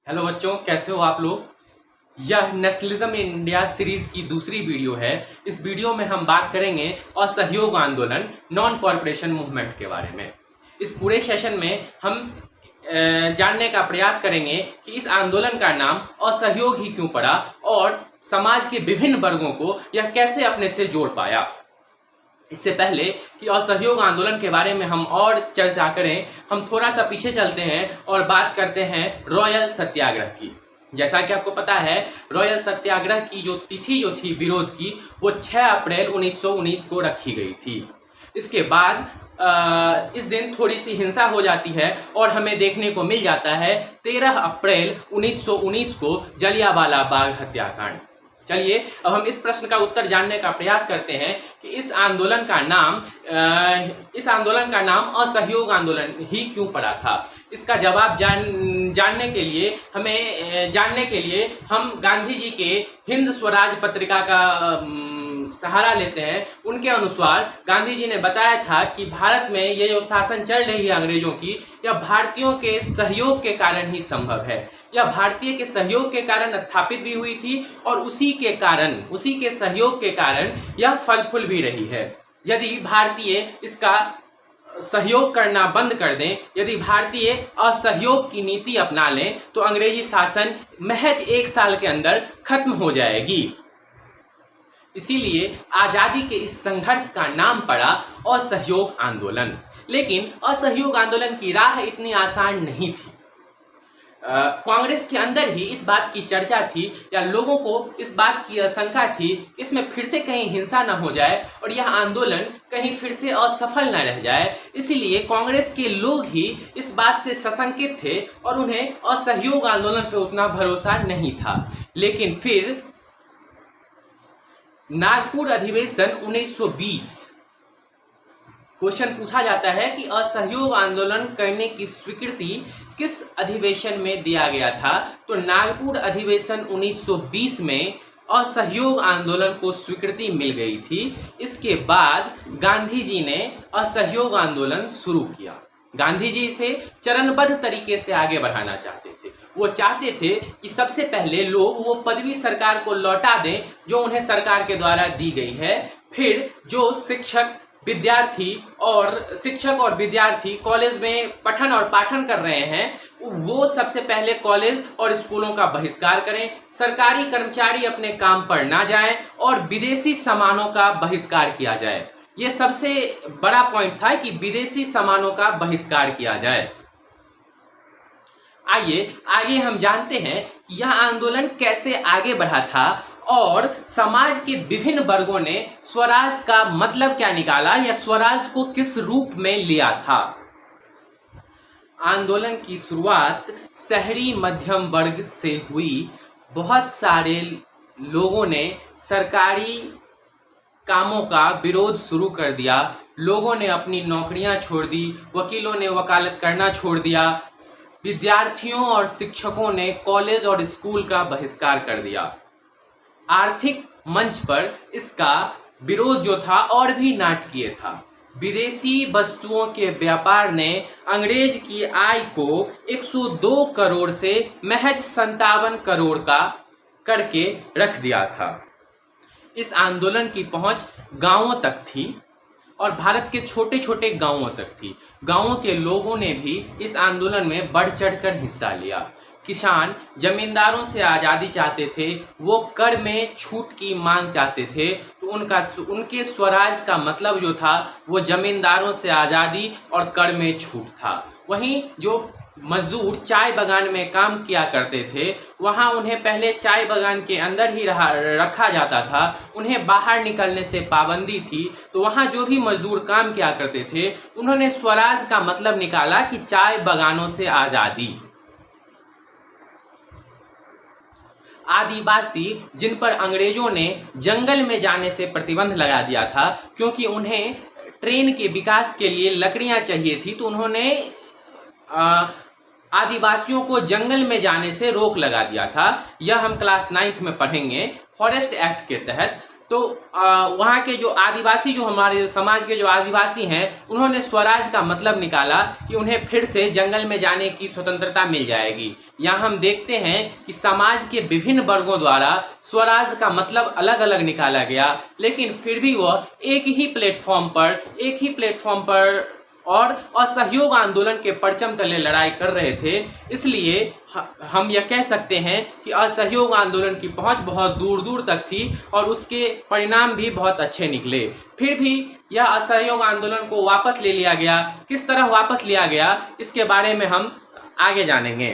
Hello बच्चों, कैसे हो आप लोग। यह नेशनलिज्म इन इंडिया सीरीज की दूसरी वीडियो है। इस वीडियो में हम बात करेंगे असहयोग आंदोलन नॉन कॉरपोरेशन मूवमेंट के बारे में। इस पूरे सेशन में हम जानने का प्रयास करेंगे कि इस आंदोलन का नाम असहयोग ही क्यों पड़ा और समाज के विभिन्न वर्गों को यह कैसे अपने से जोड़ पाया। इससे पहले कि असहयोग आंदोलन के बारे में हम और चर्चा करें, हम थोड़ा सा पीछे चलते हैं और बात करते हैं रॉयल सत्याग्रह की। जैसा कि आपको पता है, रॉयल सत्याग्रह की जो तिथि थी विरोध की, वो 6 अप्रैल 1919 को रखी गई थी। इसके बाद इस दिन थोड़ी सी हिंसा हो जाती है और हमें देखने को मिल जाता है 13 अप्रैल 1919 को जलियांवाला बाग हत्याकांड। चलिए अब हम इस प्रश्न का उत्तर जानने का प्रयास करते हैं कि इस आंदोलन का नाम असहयोग आंदोलन ही क्यों पड़ा था। इसका जवाब जानने के लिए हम गांधी जी के हिंद स्वराज पत्रिका का सहारा लेते हैं। उनके अनुसार गांधी जी ने बताया था कि भारत में ये जो शासन चल रही है अंग्रेजों की, यह भारतीयों के सहयोग के कारण ही संभव है। यह भारतीय के सहयोग के कारण स्थापित भी हुई थी और उसी के सहयोग के कारण यह फल फूल भी रही है। यदि भारतीय इसका सहयोग करना बंद कर दें, यदि भारतीय असहयोग की नीति अपना लें, तो अंग्रेजी शासन महज 1 साल के अंदर खत्म हो जाएगी। इसीलिए आजादी के इस संघर्ष का नाम पड़ा असहयोग आंदोलन। लेकिन असहयोग आंदोलन की राह इतनी आसान नहीं थी। कांग्रेस के अंदर ही इस बात की चर्चा थी या लोगों को इस बात की आशंका थी इसमें फिर से कहीं हिंसा न हो जाए और यह आंदोलन कहीं फिर से असफल न रह जाए। इसीलिए कांग्रेस के लोग ही इस बात से सशंकित थे और उन्हें असहयोग आंदोलन पर उतना भरोसा नहीं था। लेकिन फिर नागपुर अधिवेशन 1920, क्वेश्चन पूछा जाता है कि असहयोग आंदोलन करने की स्वीकृति किस अधिवेशन में दिया गया था। तो नागपुर अधिवेशन 1920 में असहयोग आंदोलन को स्वीकृति मिल गई थी। इसके बाद गांधी जी ने असहयोग आंदोलन शुरू किया। गांधी जी इसे चरणबद्ध तरीके से आगे बढ़ाना चाहते थे। वो चाहते थे कि सबसे पहले लोग वो पदवी सरकार को लौटा दें जो उन्हें सरकार के द्वारा दी गई है। फिर जो शिक्षक और विद्यार्थी कॉलेज में पठन और पाठन कर रहे हैं, वो सबसे पहले कॉलेज और स्कूलों का बहिष्कार करें। सरकारी कर्मचारी अपने काम पर ना जाएं और विदेशी सामानों का बहिष्कार किया जाए। ये सबसे बड़ा पॉइंट था कि विदेशी सामानों का बहिष्कार किया जाए। आइए आगे हम जानते हैं कि यह आंदोलन कैसे आगे बढ़ा था और समाज के विभिन्न वर्गों ने स्वराज का मतलब क्या निकाला या स्वराज को किस रूप में लिया था। आंदोलन की शुरुआत शहरी मध्यम वर्ग से हुई। बहुत सारे लोगों ने सरकारी कामों का विरोध शुरू कर दिया। लोगों ने अपनी नौकरियां छोड़ दी, वकीलों ने वकालत करना छोड़ दिया, विद्यार्थियों और शिक्षकों ने कॉलेज और स्कूल का बहिष्कार कर दिया। आर्थिक मंच पर इसका विरोध जो था और भी नाटकीय था। विदेशी वस्तुओं के व्यापार ने अंग्रेज की आय को 102 करोड़ से महज 57 करोड़ का करके रख दिया था। इस आंदोलन की पहुंच गांवों तक थी और भारत के छोटे छोटे गांवों तक थी। गांवों के लोगों ने भी इस आंदोलन में बढ़ चढ़कर हिस्सा लिया। किसान जमींदारों से आज़ादी चाहते थे, वो कर में छूट की मांग चाहते थे। तो उनके स्वराज का मतलब जो था वो जमींदारों से आज़ादी और कर में छूट था। वहीं जो मजदूर चाय बागान में काम किया करते थे, वहां उन्हें पहले चाय बागान के अंदर ही रखा जाता था, उन्हें बाहर निकलने से पाबंदी थी। तो वहां जो भी मजदूर काम किया करते थे, उन्होंने स्वराज का मतलब निकाला कि चाय बागानों से आज़ादी। आदिवासी जिन पर अंग्रेजों ने जंगल में जाने से प्रतिबंध लगा दिया था, क्योंकि उन्हें ट्रेन के विकास के लिए लकड़ियां चाहिए थी, तो उन्होंने आदिवासियों को जंगल में जाने से रोक लगा दिया था। यह हम क्लास 9th में पढ़ेंगे फॉरेस्ट एक्ट के तहत। तो तो वहाँ के जो आदिवासी, जो हमारे समाज के जो आदिवासी हैं, उन्होंने स्वराज का मतलब निकाला कि उन्हें फिर से जंगल में जाने की स्वतंत्रता मिल जाएगी। यहाँ हम देखते हैं कि समाज के विभिन्न वर्गों द्वारा स्वराज का मतलब अलग अलग निकाला गया, लेकिन फिर भी वह एक ही प्लेटफॉर्म पर और असहयोग आंदोलन के परचम तले लड़ाई कर रहे थे। इसलिए हम यह कह सकते हैं कि असहयोग आंदोलन की पहुंच बहुत दूर दूर तक थी और उसके परिणाम भी बहुत अच्छे निकले। फिर भी यह असहयोग आंदोलन को वापस ले लिया गया। किस तरह वापस लिया गया, इसके बारे में हम आगे जानेंगे।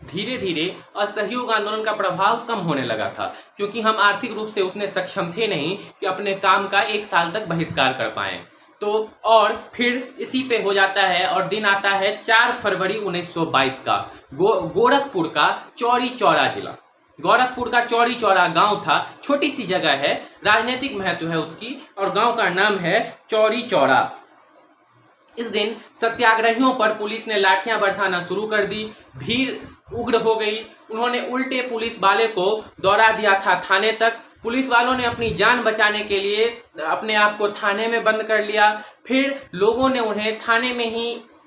धीरे धीरे असहयोग आंदोलन का प्रभाव कम होने लगा था, क्योंकि हम आर्थिक रूप से उतने सक्षम थे नहीं कि अपने काम का 1 साल तक बहिष्कार कर पाएं। तो और फिर इसी पे हो जाता है और दिन आता है 4 फरवरी 1922 का। गोरखपुर का चौरी चौरा जिला, गोरखपुर का चौरी चौरा गांव था। छोटी सी जगह है, राजनीतिक महत्व है उसकी, और गांव का नाम है चौरी चौरा। इस दिन सत्याग्रहियों पर पुलिस ने लाठियां बरसाना शुरू कर दी। भीड़ उग्र हो गई। उन्होंने उल्टे पुलिस वाले को दौड़ा दिया था थाने तक। पुलिस वालों ने अपनी जान बचाने के लिए अपने आप को थाने में बंद कर लिया। फिर लोगों ने उन्हें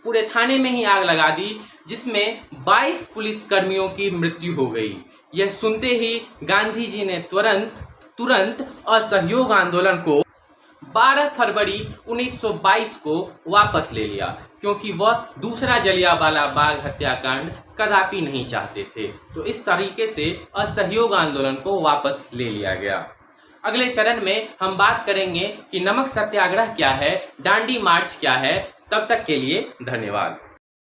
पूरे थाने में ही आग लगा दी, जिसमें 22 पुलिसकर्मियों की मृत्यु हो गई। यह सुनते ही गांधी जी ने तुरंत असहयोग आंदोलन को 12 फरवरी 1922 को वापस ले लिया, क्योंकि वह दूसरा जलियांवाला बाग हत्याकांड कदापि नहीं चाहते थे। तो इस तरीके से असहयोग आंदोलन को वापस ले लिया गया। अगले चरण में हम बात करेंगे कि नमक सत्याग्रह क्या है, दांडी मार्च क्या है। तब तक के लिए धन्यवाद।